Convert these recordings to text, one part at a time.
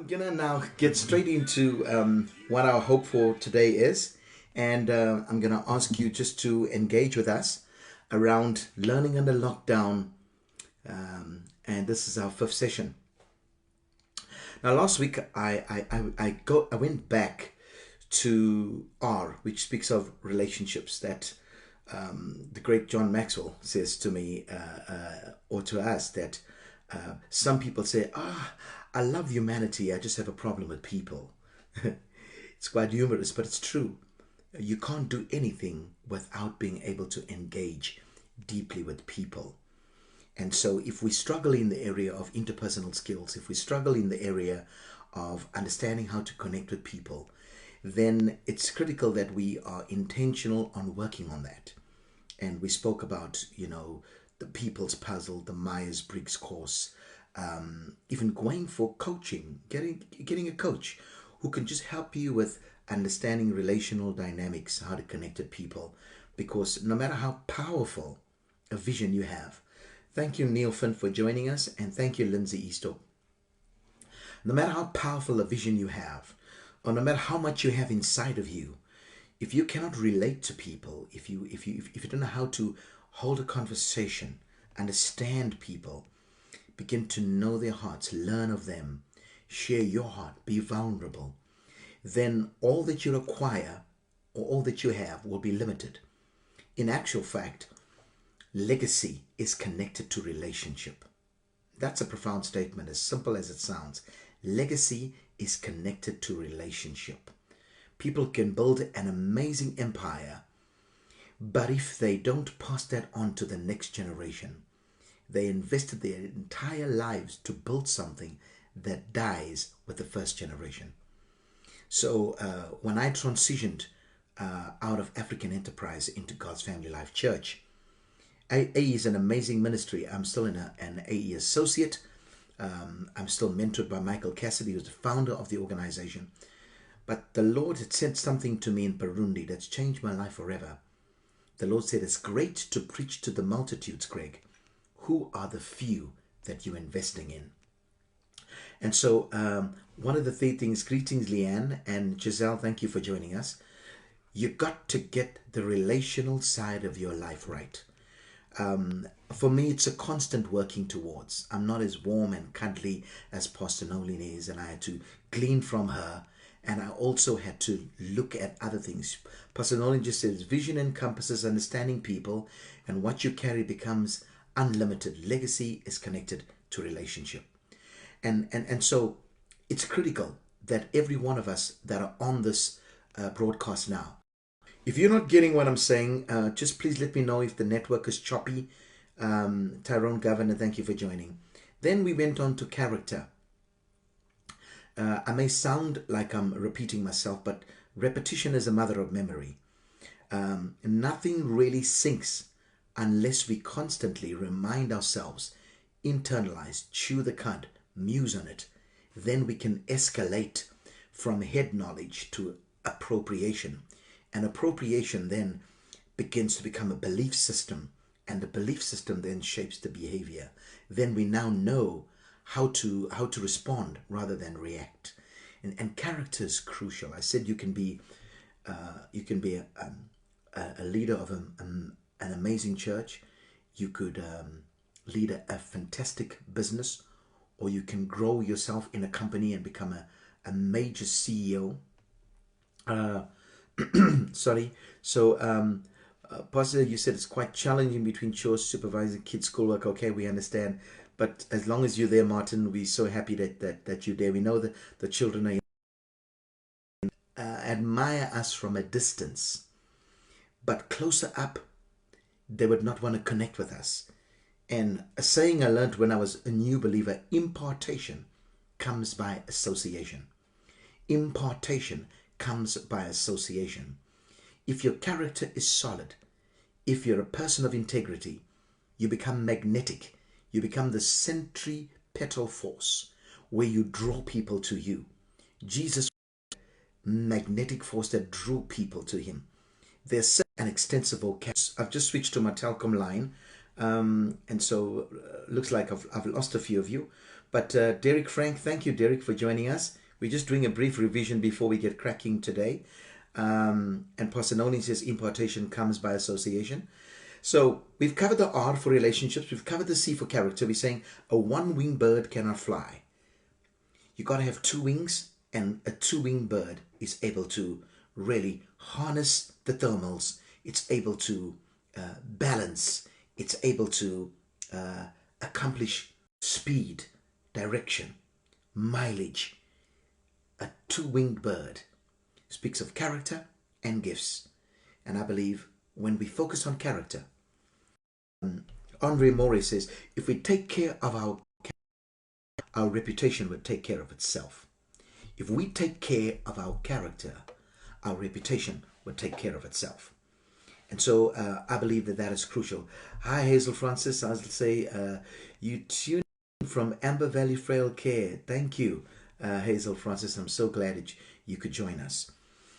I'm gonna now get straight into what our hope for today is, and I'm gonna ask you just to engage with us around learning under lockdown, and this is our fifth session. Now, last week I went back to R, which speaks of relationships that the great John Maxwell says to me or to us that some people say, I love humanity, I just have a problem with people. It's quite humorous, but it's true. You can't do anything without being able to engage deeply with people. And so, if we struggle in the area of interpersonal skills, if we struggle in the area of understanding how to connect with people, then it's critical that we are intentional on working on that. And we spoke about, the people's puzzle, the Myers-Briggs course, even going for coaching, getting a coach who can just help you with understanding relational dynamics, how to connect with people. Because no matter how powerful a vision you have, thank you, Neil Finn, for joining us, and thank you, Lindsay Eastoe. No matter how powerful a vision you have, or no matter how much you have inside of you, if you cannot relate to people, if you don't know how to hold a conversation, understand people, begin to know their hearts, learn of them, share your heart, be vulnerable, then all that you acquire or all that you have will be limited. In actual fact, legacy is connected to relationship. That's a profound statement, as simple as it sounds. Legacy is connected to relationship. People can build an amazing empire, but if they don't pass that on to the next generation, they invested their entire lives to build something that dies with the first generation. So when I transitioned out of African Enterprise into God's Family Life Church, AE is an amazing ministry. I'm still an AE associate. I'm still mentored by Michael Cassidy, who's the founder of the organization. But the Lord had said something to me in Burundi that's changed my life forever. The Lord said, it's great to preach to the multitudes, Greg. Who are the few that you're investing in? And so one of the three things, greetings, Leanne and Giselle, thank you for joining us. You got to get the relational side of your life right. For me, it's a constant working towards. I'm not as warm and cuddly as Pastor Nolin is, and I had to glean from her, and I also had to look at other things. Pastor Nolin just says, vision encompasses understanding people, and what you carry becomes unlimited. Legacy is connected to relationship. And so it's critical that every one of us that are on this broadcast now, if you're not getting what I'm saying, just please let me know if the network is choppy. Tyrone Governor, thank you for joining. Then we went on to character. I may sound like I'm repeating myself, but repetition is a mother of memory. Nothing really sinks unless we constantly remind ourselves, internalize, chew the cud, muse on it. Then we can escalate from head knowledge to appropriation. And appropriation then begins to become a belief system, and the belief system then shapes the behavior. Then we now know how to respond rather than react. And character is crucial. I said you can be a leader of an amazing church. You could lead a fantastic business, or you can grow yourself in a company and become a major CEO. Sorry. So, Pastor, you said it's quite challenging between chores, supervising kids' schoolwork. Okay, we understand. But as long as you're there, Martin, we're so happy that you're there. We know that the children are admire us from a distance, but closer up, they would not want to connect with us. And a saying I learned when I was a new believer, impartation comes by association. Impartation comes by association. If your character is solid, if you're a person of integrity, you become magnetic. You become the centripetal force where you draw people to you. Jesus was a magnetic force that drew people to him. There's an extensive vocabulary. I've just switched to my Telcom line, and so looks like I've lost a few of you. But Derek Frank, thank you, Derek, for joining us. We're just doing a brief revision before we get cracking today. And Pastor Noni says impartation comes by association. So we've covered the R for relationships. We've covered the C for character. We're saying a one-winged bird cannot fly. You got to have two wings, and a two-winged bird is able to really harness the thermals. It's able to balance. It's able to accomplish speed, direction, mileage. A two-winged bird speaks of character and gifts. And I believe when we focus on character, Andre Maury says, if we take care of our reputation will take care of itself. If we take care of our character, our reputation will take care of itself. And so I believe that is crucial. Hi, Hazel Francis. I'll say you tune in from Amber Valley Frail Care. Thank you, Hazel Francis. I'm so glad that you could join us.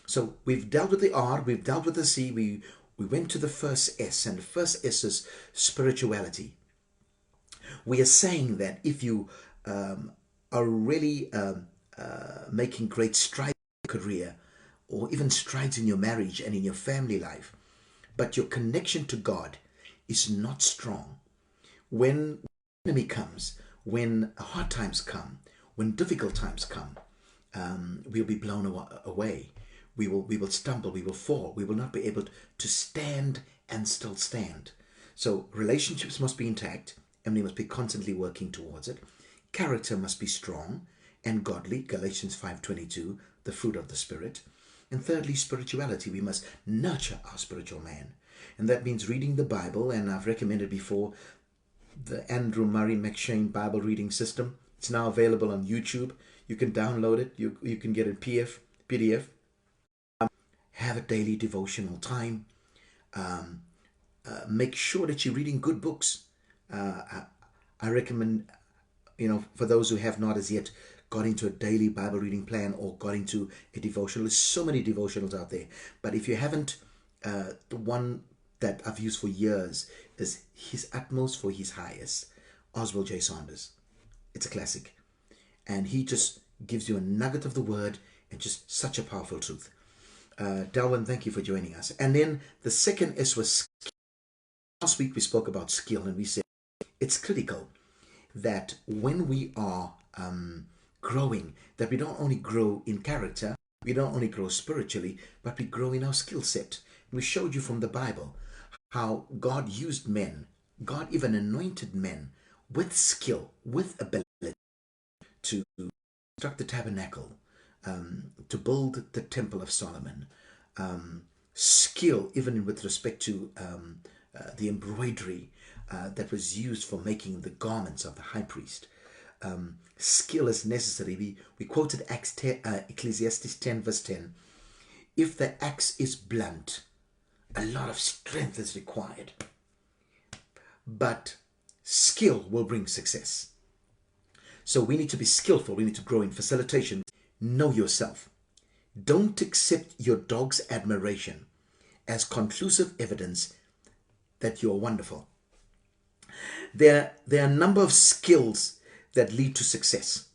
So we've dealt with the R, we've dealt with the C, we went to the first S, and the first S is spirituality. We are saying that if you are really making great strides in your career, or even strides in your marriage and in your family life, but your connection to God is not strong, when the enemy comes, when hard times come, when difficult times come, we'll be blown away. We will stumble, we will fall, we will not be able to stand and still stand. So relationships must be intact, and we must be constantly working towards it. Character must be strong and godly, Galatians 5:22, the fruit of the Spirit. And thirdly, spirituality. We must nurture our spiritual man. And that means reading the Bible, and I've recommended before the Andrew Murray McShane Bible reading system. It's now available on YouTube. You can download it. You can get it PDF. Have a daily devotional time. Make sure that you're reading good books. I recommend, for those who have not as yet got into a daily Bible reading plan or got into a devotional. There's so many devotionals out there. But if you haven't, the one that I've used for years is His Utmost for His Highest, Oswald J. Saunders. It's a classic. And he just gives you a nugget of the word and just such a powerful truth. Darwin, thank you for joining us. And then the second S was skill. Last week we spoke about skill, and we said it's critical that when we are growing, that we don't only grow in character, we don't only grow spiritually, but we grow in our skill set. We showed you from the Bible how God used men, God even anointed men with skill, with ability to construct the tabernacle, to build the Temple of Solomon. Skill even with respect to the embroidery that was used for making the garments of the high priest. Skill is necessary. We quoted Ecclesiastes 10 verse 10. If the axe is blunt, a lot of strength is required. But skill will bring success. So we need to be skillful. We need to grow in facilitation. Know yourself. Don't accept your dog's admiration as conclusive evidence that you're wonderful. There are a number of skills that lead to success.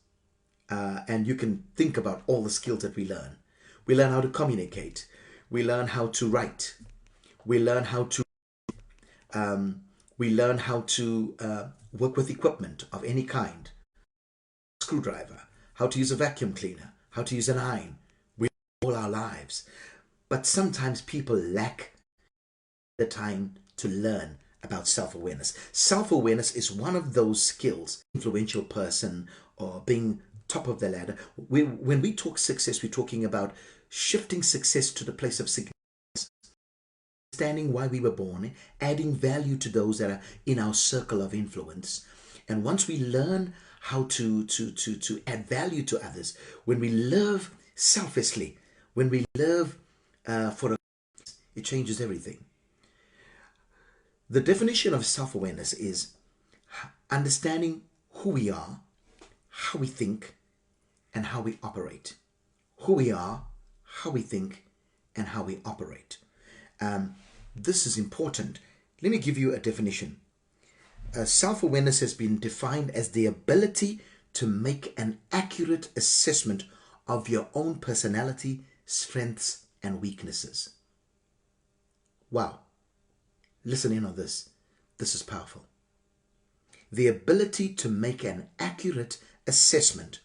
And you can think about all the skills that we learn. We learn how to communicate. We learn how to write. We learn how to work with equipment of any kind. Screwdriver, how to use a vacuum cleaner, how to use an iron. We learn all our lives. But sometimes people lack the time to learn about self-awareness. Self-awareness is one of those skills. Influential person or being top of the ladder. When we talk success, we're talking about shifting success to the place of significance. Understanding why we were born, adding value to those that are in our circle of influence. And once we learn how to add value to others, when we live selflessly, when we live it changes everything. The definition of self-awareness is understanding who we are, how we think, and how we operate. Who we are, how we think, and how we operate. This is important. Let me give you a definition. Self-awareness has been defined as the ability to make an accurate assessment of your own personality, strengths, and weaknesses. Wow. Listen in on this. This is powerful. The ability to make an accurate assessment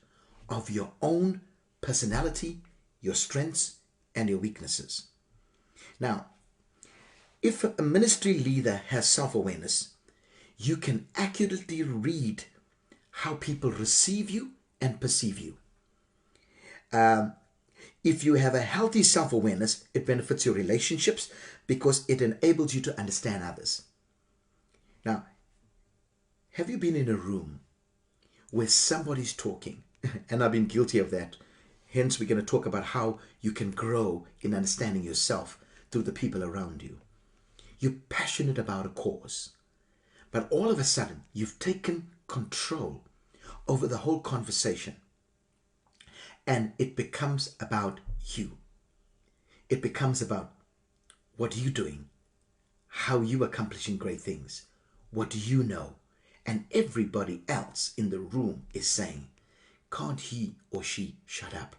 of your own personality, your strengths, and your weaknesses. Now, if a ministry leader has self-awareness, you can accurately read how people receive you and perceive you. If you have a healthy self-awareness, it benefits your relationships because it enables you to understand others. Now, have you been in a room where somebody's talking? And I've been guilty of that. Hence, we're going to talk about how you can grow in understanding yourself through the people around you. You're passionate about a cause, but all of a sudden, you've taken control over the whole conversation. And it becomes about you. It becomes about what you're doing, how you accomplishing great things, what do you know, and everybody else in the room is saying, can't he or she shut up?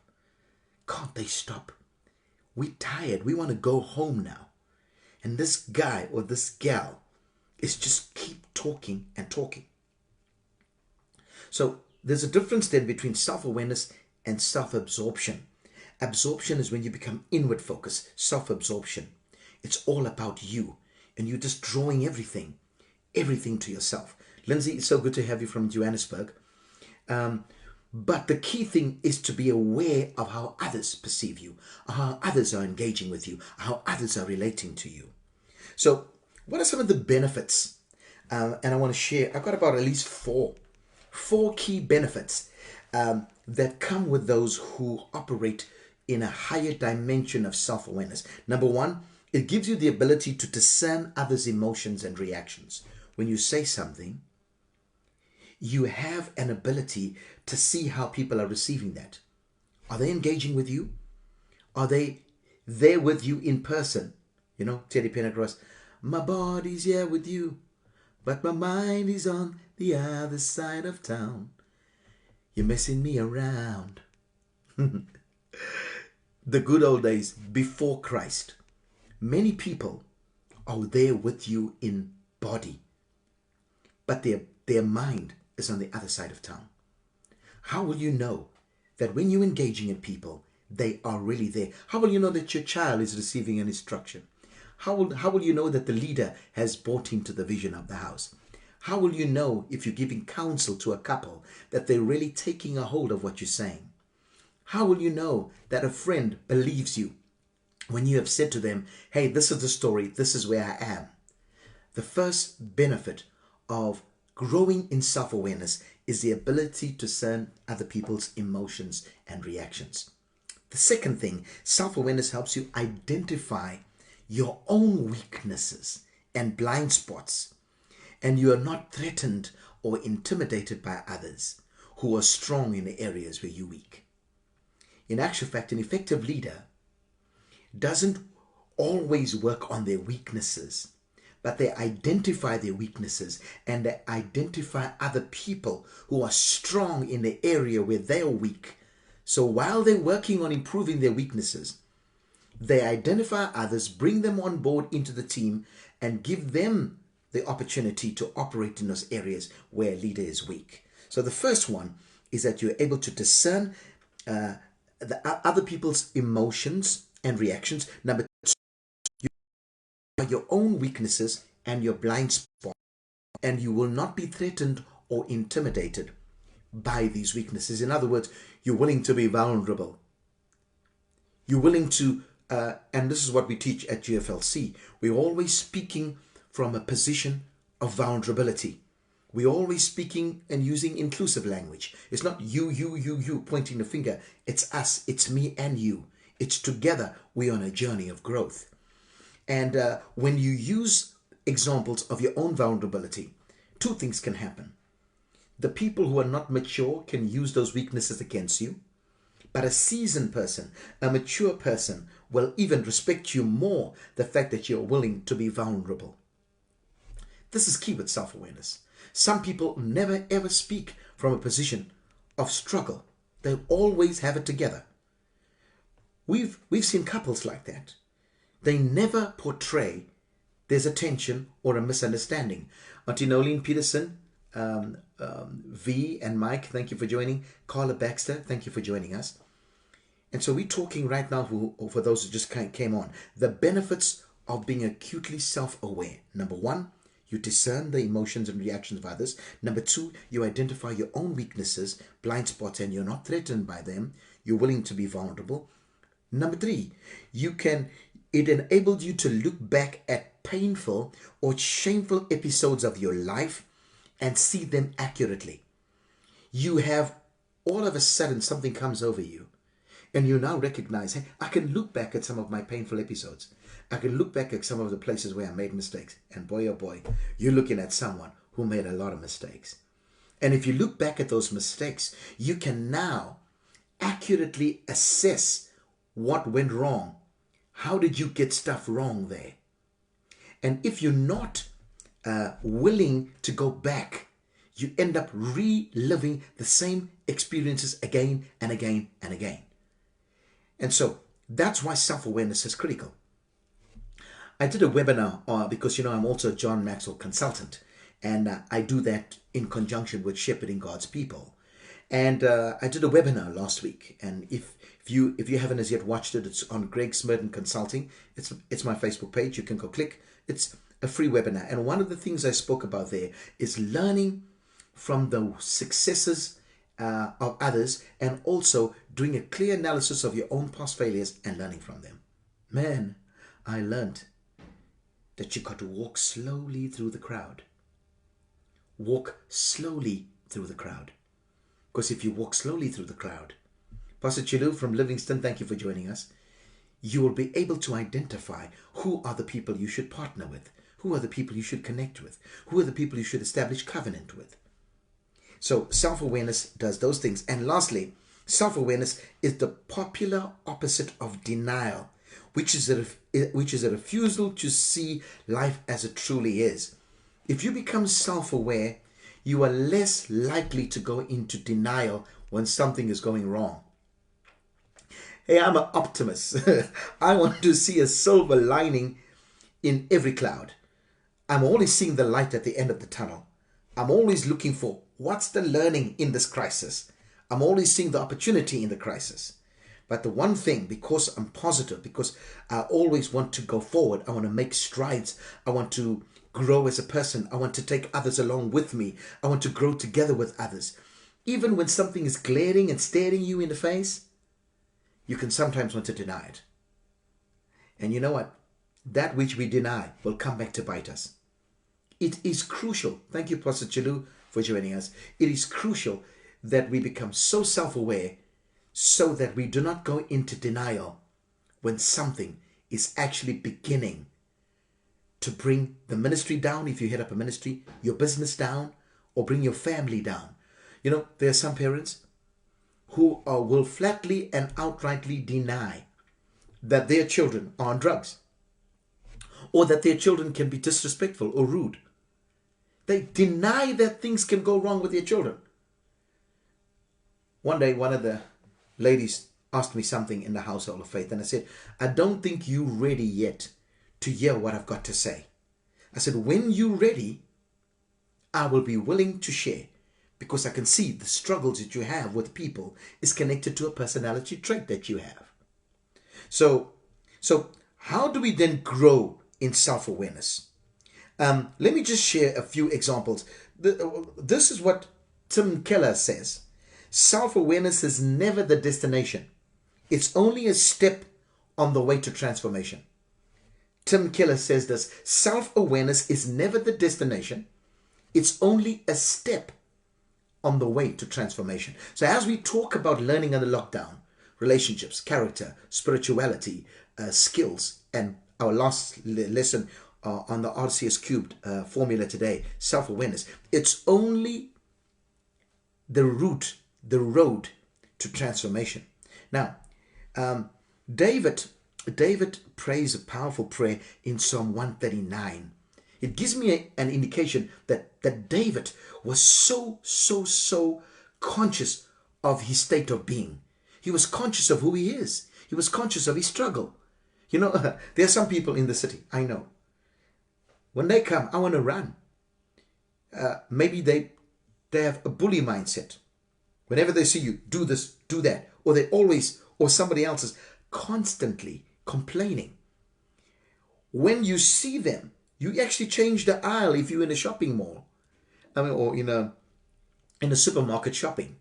Can't they stop? We're tired. We want to go home now. And this guy or this gal is just keep talking and talking. So there's a difference then between self-awareness and self-absorption. Absorption is when you become inward focused. Self-absorption, it's all about you, and you're just drawing everything to yourself. Lindsay, it's so good to have you from Johannesburg. But the key thing is to be aware of how others perceive you, how others are engaging with you, how others are relating to you. So what are some of the benefits? And I want to share, I've got about at least four key benefits that come with those who operate in a higher dimension of self-awareness. Number one, it gives you the ability to discern others' emotions and reactions. When you say something, you have an ability to see how people are receiving that. Are they engaging with you? Are they there with you in person? You know, Teddy Pendergrass, my body's here with you, but my mind is on the other side of town. You're messing me around. The good old days before Christ. Many people are there with you in body, but their mind is on the other side of town. How will you know that when you're engaging in people, they are really there? How will you know that your child is receiving an instruction? How will you know that the leader has bought into the vision of the house? How will you know if you're giving counsel to a couple that they're really taking a hold of what you're saying? How will you know that a friend believes you when you have said to them, hey, this is the story, this is where I am? The first benefit of growing in self-awareness is the ability to discern other people's emotions and reactions. The second thing, self-awareness helps you identify your own weaknesses and blind spots, and you are not threatened or intimidated by others who are strong in the areas where you're weak. In actual fact, an effective leader doesn't always work on their weaknesses, but they identify their weaknesses and they identify other people who are strong in the area where they're weak. So while they're working on improving their weaknesses, they identify others, bring them on board into the team, and give them the opportunity to operate in those areas where a leader is weak. So the first one is that you're able to discern the other people's emotions and reactions. Number two, you know your own weaknesses and your blind spot, and you will not be threatened or intimidated by these weaknesses. In other words, you're willing to be vulnerable. You're willing to, and this is what we teach at GFLC, we're always speaking from a position of vulnerability. We're always speaking and using inclusive language. It's not you pointing the finger. It's us, it's me and you. It's together we're on a journey of growth. And when you use examples of your own vulnerability, two things can happen. The people who are not mature can use those weaknesses against you, but a seasoned person, a mature person, will even respect you more, the fact that you're willing to be vulnerable. This is key with self-awareness. Some people never ever speak from a position of struggle. They always have it together. We've seen couples like that. They never portray there's a tension or a misunderstanding. Auntie Nolene Peterson, V and Mike, thank you for joining. Carla Baxter, thank you for joining us. And so we're talking right now, for those who just came on, the benefits of being acutely self-aware. Number one, you discern the emotions and reactions of others. Number two, you identify your own weaknesses, blind spots, and you're not threatened by them. You're willing to be vulnerable. Number three, it enables you to look back at painful or shameful episodes of your life and see them accurately. You have, all of a sudden, something comes over you and you now recognize, hey, I can look back at some of my painful episodes. I can look back at some of the places where I made mistakes. And boy, oh boy, you're looking at someone who made a lot of mistakes. And if you look back at those mistakes, you can now accurately assess what went wrong. How did you get stuff wrong there? And if you're not willing to go back, you end up reliving the same experiences again and again and again. And so that's why self-awareness is critical. I did a webinar because, I'm also a John Maxwell consultant, and I do that in conjunction with shepherding God's people. And I did a webinar last week, and if you haven't as yet watched it, it's on Greg Smerdon Consulting. It's my Facebook page. You can go click. It's a free webinar, and one of the things I spoke about there is learning from the successes of others, and also doing a clear analysis of your own past failures and learning from them. Man, I learned that you got to walk slowly through the crowd. Walk slowly through the crowd. Because if you walk slowly through the crowd, Pastor Chilu from Livingston, thank you for joining us. You will be able to identify who are the people you should partner with, who are the people you should connect with, who are the people you should establish covenant with. So self-awareness does those things. And lastly, self-awareness is the popular opposite of denial, which is a refusal to see life as it truly is. If you become self-aware, you are less likely to go into denial when something is going wrong. Hey, I'm an optimist. I want to see a silver lining in every cloud. I'm always seeing the light at the end of the tunnel. I'm always looking for what's the learning in this crisis. I'm always seeing the opportunity in the crisis. But the one thing, because I'm positive, because I always want to go forward, I want to make strides, I want to grow as a person, I want to take others along with me, I want to grow together with others. Even when something is glaring and staring you in the face, you can sometimes want to deny it. And you know what? That which we deny will come back to bite us. It is crucial. Thank you, Pastor Chilu, for joining us. It is crucial that we become so self-aware so that we do not go into denial when something is actually beginning to bring the ministry down, if you head up a ministry, your business down, or bring your family down. There are some parents who will flatly and outrightly deny that their children are on drugs, or that their children can be disrespectful or rude. They deny that things can go wrong with their children. One day, one of the ladies asked me something in the household of faith, and I said, I don't think you're ready yet to hear what I've got to say. I said, when you're ready, I will be willing to share, because I can see the struggles that you have with people is connected to a personality trait that you have. So how do we then grow in self-awareness? Let me just share a few examples. This is what Tim Keller says. Self-awareness is never the destination. It's only a step on the way to transformation. Tim Keller says this: self-awareness is never the destination. It's only a step on the way to transformation. So as we talk about learning under lockdown, relationships, character, spirituality, skills, and our last lesson on the RCS cubed formula today, self-awareness, it's only the road to transformation. Now, David prays a powerful prayer in Psalm 139. It gives me an indication that David was so conscious of his state of being. He was conscious of who he is. He was conscious of his struggle. You know, there are some people in the city, I know. When they come, I want to run. Maybe they have a bully mindset. Whenever they see you, do this, do that. Or they always, or somebody else is constantly complaining. When you see them, you actually change the aisle if you're in a shopping mall. Or in a supermarket shopping.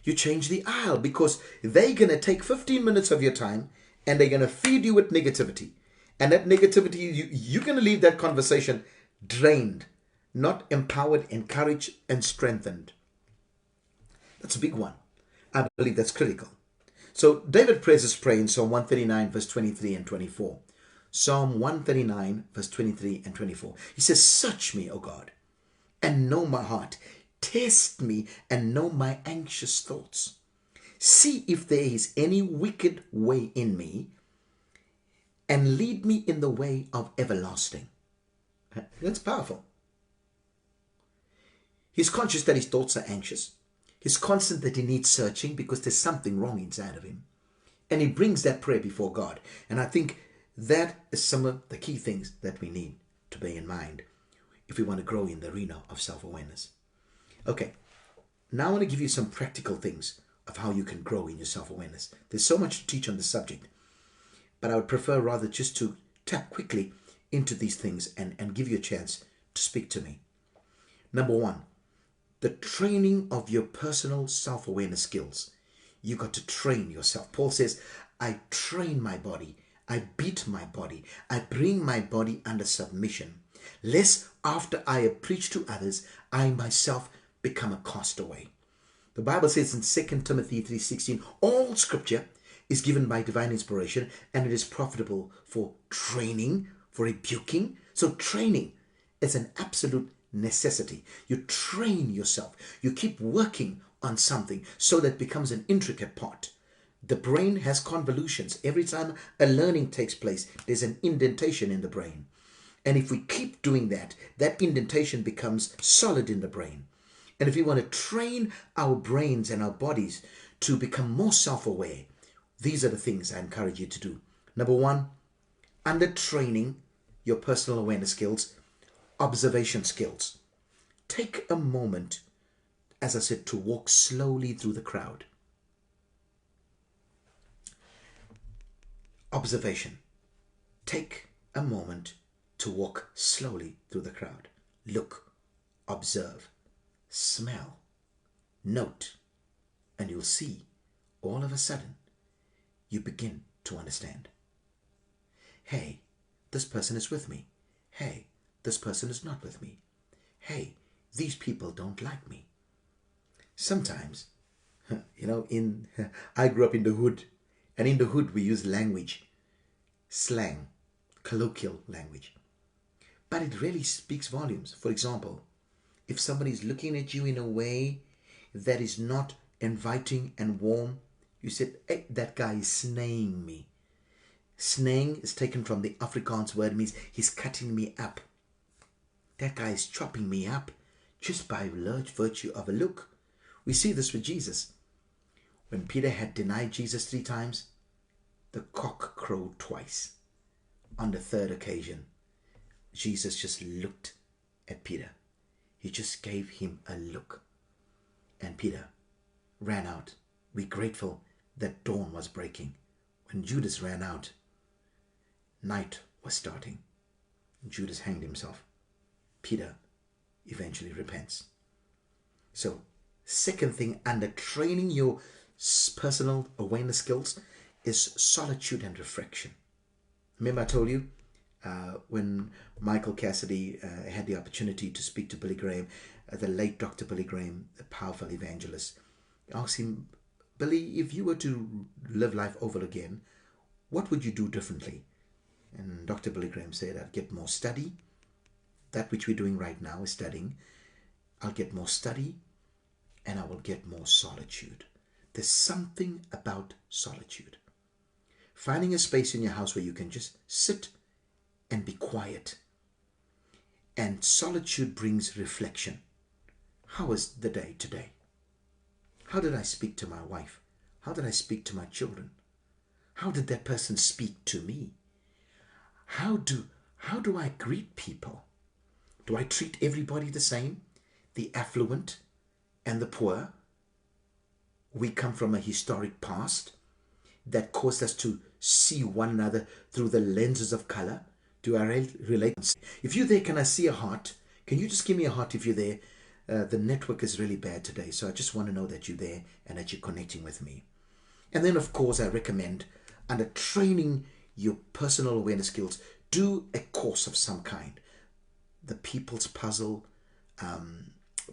You change the aisle because they're going to take 15 minutes of your time and they're going to feed you with negativity. And that negativity, you're going to leave that conversation drained, not empowered, encouraged, and strengthened. That's a big one. I believe that's critical. So David prays this prayer in Psalm 139, verse 23 and 24. Psalm 139, verse 23 and 24. He says, "Search me, O God, and know my heart. Test me and know my anxious thoughts. See if there is any wicked way in me, and lead me in the way of everlasting." That's powerful. He's conscious that his thoughts are anxious. He's conscious that he needs searching because there's something wrong inside of him. And he brings that prayer before God. And I think that is some of the key things that we need to bear in mind if we want to grow in the arena of self-awareness. Okay, now I want to give you some practical things of how you can grow in your self-awareness. There's so much to teach on this subject, but I would prefer rather just to tap quickly into these things and give you a chance to speak to me. Number one, the training of your personal self-awareness skills. You got to train yourself. Paul says, I train my body. I beat my body. I bring my body under submission, lest after I have preached to others, I myself become a castaway. The Bible says in 2 Timothy 3:16, all scripture is given by divine inspiration and it is profitable for training, for rebuking. So training is an absolute necessity. You train yourself. You keep working on something so that it becomes an intricate part. The brain has convolutions. Every time a learning takes place, there's an indentation in the brain. And if we keep doing that, that indentation becomes solid in the brain. And if we want to train our brains and our bodies to become more self-aware, these are the things I encourage you to do. Number one, under training your personal awareness skills, observation skills. Take a moment, as I said, to walk slowly through the crowd. Observation. Take a moment to walk slowly through the crowd. Look, observe, smell, note, and you'll see all of a sudden you begin to understand. Hey, this person is with me. Hey, this person is not with me. Hey, these people don't like me. Sometimes, I grew up in the hood, and in the hood we use language, slang, colloquial language. But it really speaks volumes. For example, if somebody's looking at you in a way that is not inviting and warm, you said, hey, that guy is snaying me. Snaying is taken from the Afrikaans word, means he's cutting me up. That guy is chopping me up just by virtue of a look. We see this with Jesus. When Peter had denied Jesus 3 times, the cock crowed twice. On the third occasion, Jesus just looked at Peter. He just gave him a look. And Peter ran out. We're grateful that dawn was breaking. When Judas ran out, night was starting. Judas hanged himself. Peter eventually repents. So, second thing under training your personal awareness skills is solitude and reflection. Remember I told you when Michael Cassidy had the opportunity to speak to Billy Graham, the late Dr. Billy Graham, the powerful evangelist, asked him, Billy, if you were to live life over again, what would you do differently? And Dr. Billy Graham said, I'd get more study. That which we're doing right now is studying. I'll get more study and I will get more solitude. There's something about solitude. Finding a space in your house where you can just sit and be quiet. And solitude brings reflection. How was the day today? How did I speak to my wife? How did I speak to my children? How did that person speak to me? How do I greet people? Do I treat everybody the same? The affluent and the poor? We come from a historic past that caused us to see one another through the lenses of color. Do I relate? If you're there, can I see a heart? Can you just give me a heart if you're there? The network is really bad today, so I just want to know that you're there and that you're connecting with me. And then, of course, I recommend, under training your personal awareness skills, do a course of some kind. The People's Puzzle,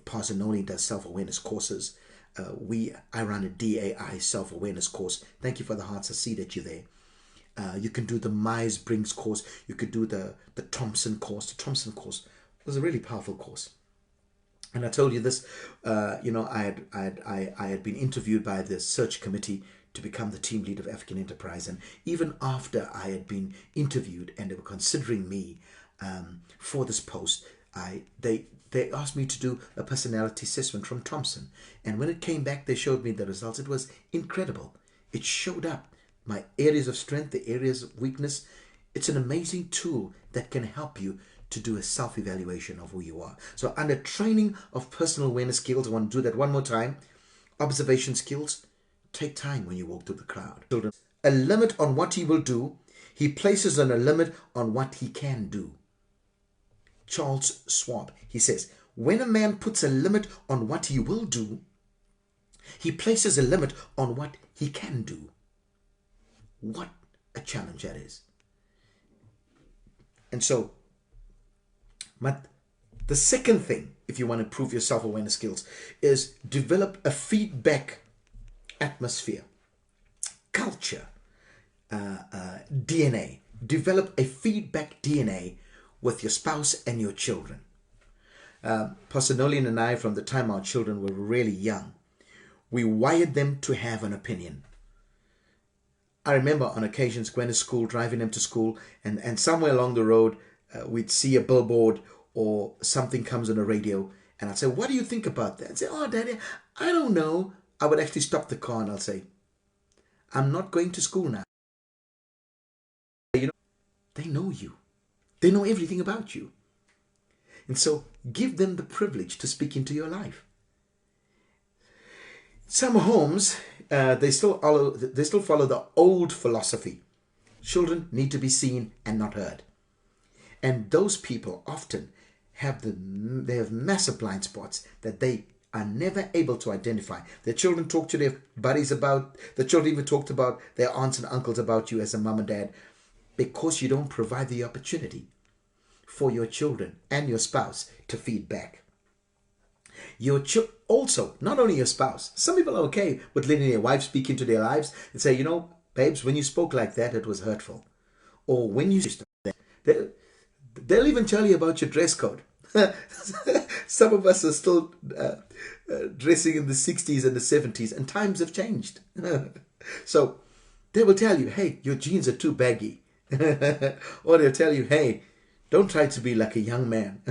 Pastor Noli does self-awareness courses. I run a DAI self-awareness course. Thank you for the hearts. I see that you're there. You can do the Myers-Briggs course. You could do the Thompson course. The Thompson course was a really powerful course. And I told you this, I had been interviewed by the search committee to become the team lead of African Enterprise. And even after I had been interviewed and they were considering me for this post, they asked me to do a personality assessment from Thompson. And when it came back, they showed me the results. It was incredible. It showed up my areas of strength, the areas of weakness. It's an amazing tool that can help you to do a self-evaluation of who you are. So under training of personal awareness skills, I want to do that one more time. Observation skills, take time when you walk through the crowd. Children, a limit on what he will do. He places on a limit on what he can do. Charles Schwab, he says, when a man puts a limit on what he will do, he places a limit on what he can do. What a challenge that is. And so, the second thing, if you want to improve your self-awareness skills, is develop a feedback atmosphere, culture, DNA. Develop a feedback DNA with your spouse and your children. Pastor Nolian and I, from the time our children were really young, we wired them to have an opinion. I remember on occasions going to school, driving them to school, and somewhere along the road, we'd see a billboard or something comes on the radio, and I'd say, what do you think about that? I'd say, oh, Daddy, I don't know. I would actually stop the car and I'll say, I'm not going to school now. You know, they know you. They know everything about you. And so give them the privilege to speak into your life. Some homes, they still follow the old philosophy. Children need to be seen and not heard. And those people often have massive blind spots that they are never able to identify. Their children talk to their buddies about, the children even talked about their aunts and uncles about you as a mom and dad, because you don't provide the opportunity for your children and your spouse to feed back. Also, not only your spouse, some people are okay with letting their wife speak into their lives and say, you know, babes, when you spoke like that, it was hurtful. Or when you they'll even tell you about your dress code. Some of us are still dressing in the 60s and the 70s, and times have changed. So they will tell you, hey, your jeans are too baggy. Or they'll tell you, hey, don't try to be like a young man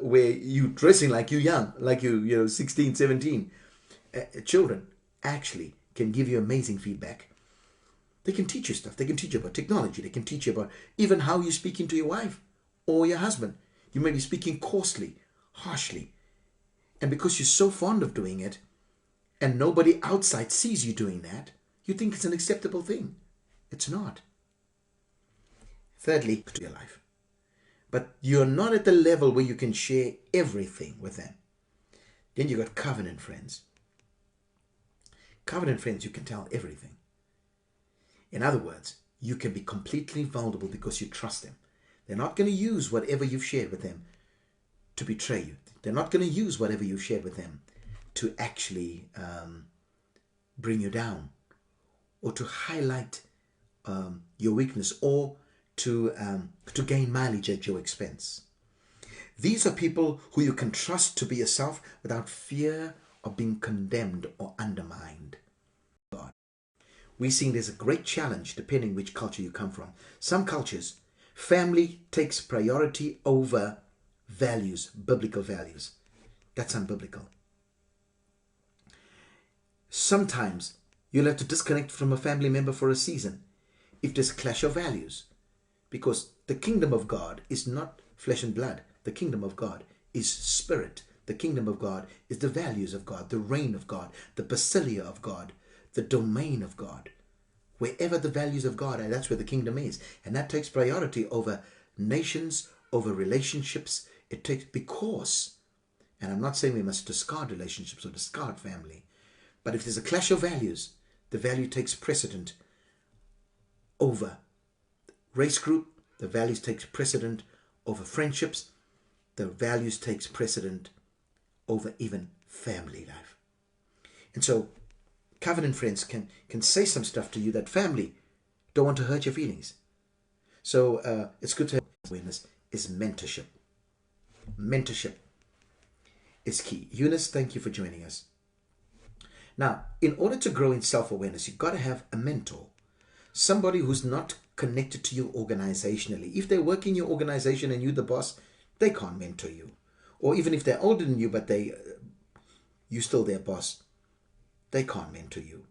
where you dressing like you're young, like you're 16, 17. Children actually can give you amazing feedback. They can teach you stuff. They can teach you about technology. They can teach you about even how you speak into your wife or your husband. You may be speaking coarsely, harshly. And because you're so fond of doing it and nobody outside sees you doing that, you think it's an acceptable thing. It's not. Thirdly, to your life. But you're not at the level where you can share everything with them. Then you got covenant friends. Covenant friends, you can tell everything. In other words, you can be completely vulnerable because you trust them. They're not going to use whatever you've shared with them to betray you. They're not going to use whatever you've shared with them to actually bring you down or to highlight your weakness or to gain mileage at your expense. These are people who you can trust to be yourself without fear of being condemned or undermined. God. We're seeing there's a great challenge depending which culture you come from. Some cultures, family takes priority over values, biblical values. That's unbiblical. Sometimes you'll have to disconnect from a family member for a season if there's a clash of values. Because the kingdom of God is not flesh and blood. The kingdom of God is spirit. The kingdom of God is the values of God, the reign of God, the basilia of God, the domain of God. Wherever the values of God are, that's where the kingdom is. And that takes priority over nations, over relationships. It takes, because, and I'm not saying we must discard relationships or discard family, but if there's a clash of values, the value takes precedent over race group, the values takes precedent over friendships, the values takes precedent over even family life. And so covenant friends can say some stuff to you that family don't want to hurt your feelings. So it's good to have awareness is mentorship. Mentorship is key. Eunice, thank you for joining us. Now, in order to grow in self-awareness, you've got to have a mentor. Somebody who's not connected to you organizationally. If they work in your organization and you're the boss, they can't mentor you. Or even if they're older than you, but you're still their boss, they can't mentor you.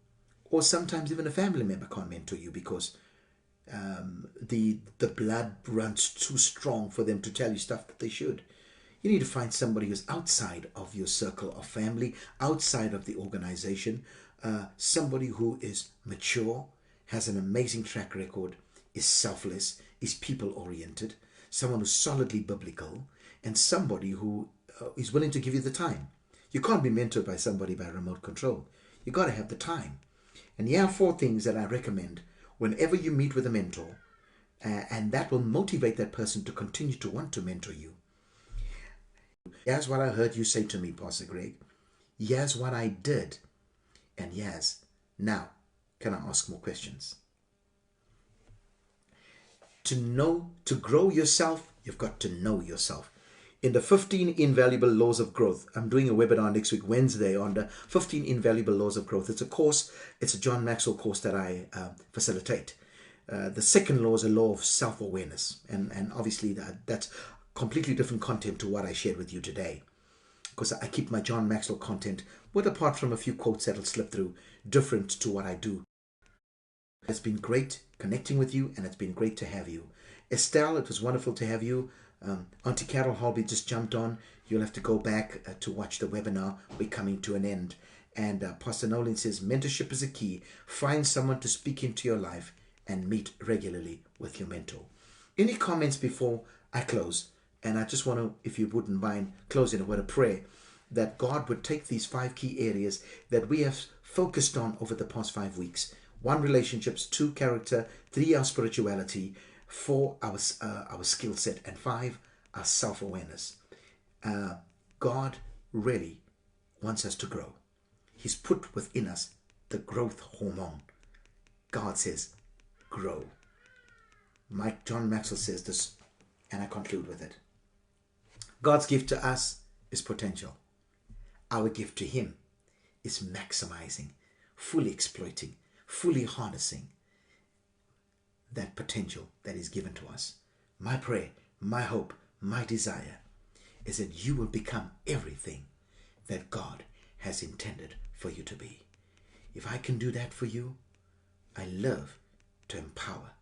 Or sometimes even a family member can't mentor you because the blood runs too strong for them to tell you stuff that they should. You need to find somebody who's outside of your circle of family, outside of the organization, somebody who is mature, has an amazing track record, is selfless, is people-oriented, someone who's solidly biblical, and somebody who is willing to give you the time. You can't be mentored by somebody by remote control. You got to have the time. And here are 4 things that I recommend whenever you meet with a mentor, and that will motivate that person to continue to want to mentor you. Here's what I heard you say to me, Pastor Greg. Here's what I did. And yes, now, can I ask more questions? To grow yourself, you've got to know yourself. In the 15 Invaluable Laws of Growth, I'm doing a webinar next week, Wednesday, on the 15 Invaluable Laws of Growth. It's a course, it's a John Maxwell course that I facilitate. The second law is a law of self-awareness. And obviously that's completely different content to what I shared with you today. Because I keep my John Maxwell content, with apart from a few quotes that'll slip through, different to what I do. It's been great connecting with you, and it's been great to have you. Estelle, it was wonderful to have you. Auntie Carol Holby just jumped on. You'll have to go back to watch the webinar. We're coming to an end. And Pastor Nolan says, mentorship is a key. Find someone to speak into your life and meet regularly with your mentor. Any comments before I close? And I just want to, if you wouldn't mind, close in a word of prayer, that God would take these 5 key areas that we have focused on over the past 5 weeks. 1, relationships. 2, character. 3, our spirituality. 4, our skill set. And 5, our self-awareness. God really wants us to grow. He's put within us the growth hormone. God says, grow. John Maxwell says this, and I conclude with it. God's gift to us is potential. Our gift to Him is maximizing, fully exploiting, fully harnessing that potential that is given to us. My prayer, my hope, my desire is that you will become everything that God has intended for you to be. If I can do that for you, I love to empower,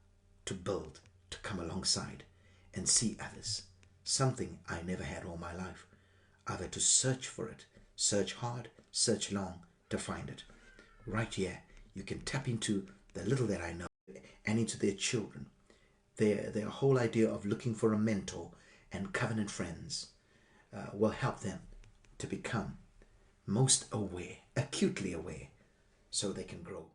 to build, to come alongside and see others. Something I never had all my life. I've had to search for it, search hard, search long to find it. Right here, you can tap into the little that I know and into their children. Their whole idea of looking for a mentor and covenant friends will help them to become most aware, acutely aware, so they can grow.